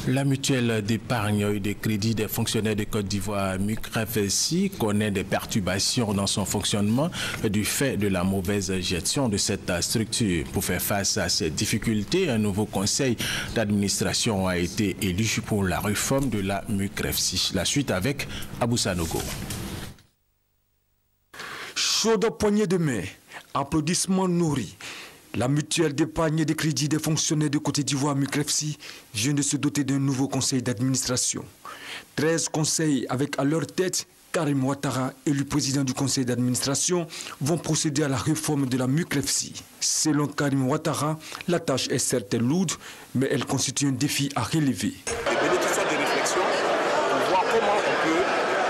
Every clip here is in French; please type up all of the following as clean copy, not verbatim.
La mutuelle d'épargne et de crédit des fonctionnaires de Côte d'Ivoire, MUCREF-SI, connaît des perturbations dans son fonctionnement du fait de la mauvaise gestion de cette structure. Pour faire face à ces difficultés, un nouveau conseil d'administration a été élu pour la réforme de la MUCREF-SI. La suite avec Abou Sanogo. Chaude poignée de main, applaudissements nourris. La mutuelle d'épargne et de crédit des fonctionnaires de Côte d'Ivoire, MUCREF-SI, vient de se doter d'un nouveau conseil d'administration. 13 conseils avec à leur tête Karim Ouattara, élu président du conseil d'administration, vont procéder à la réforme de la MUCREF-SI. Selon Karim Ouattara, la tâche est certes lourde, mais elle constitue un défi à relever. Les bénéficiaires de réflexion pour voir comment on peut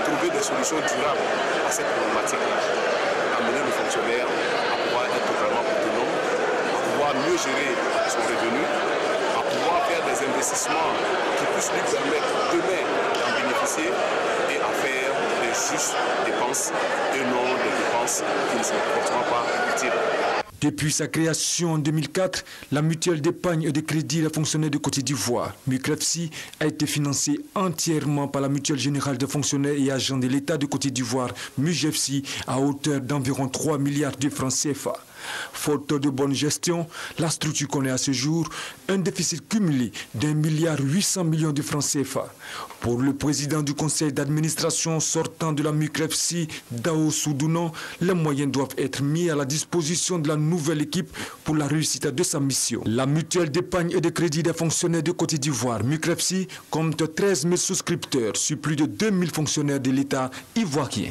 trouver des solutions durables à cette problématique. Amener le fonctionnaire à pouvoir être totalement autonome, à pouvoir mieux gérer son revenu, à pouvoir faire des investissements qui puissent lui permettre demain d'en bénéficier et à faire des justes dépenses et non des dépenses qui ne sont forcément pas utiles. Depuis sa création en 2004, la mutuelle d'épargne et de crédit des fonctionnaires de Côte d'Ivoire, MUCREF-SI, a été financée entièrement par la mutuelle générale des fonctionnaires et agents de l'État de Côte d'Ivoire, MUGEFSI, à hauteur d'environ 3 milliards de francs CFA. Faute de bonne gestion, la structure connaît à ce jour un déficit cumulé d'1,8 milliard de francs CFA. Pour le président du conseil d'administration sortant de la MUCREF-SI, Dao Soudounan, les moyens doivent être mis à la disposition de la nouvelle équipe pour la réussite de sa mission. La mutuelle d'épargne et de crédit des fonctionnaires de Côte d'Ivoire, MUCREF-SI, compte 13 000 souscripteurs sur plus de 2000 fonctionnaires de l'État ivoirien.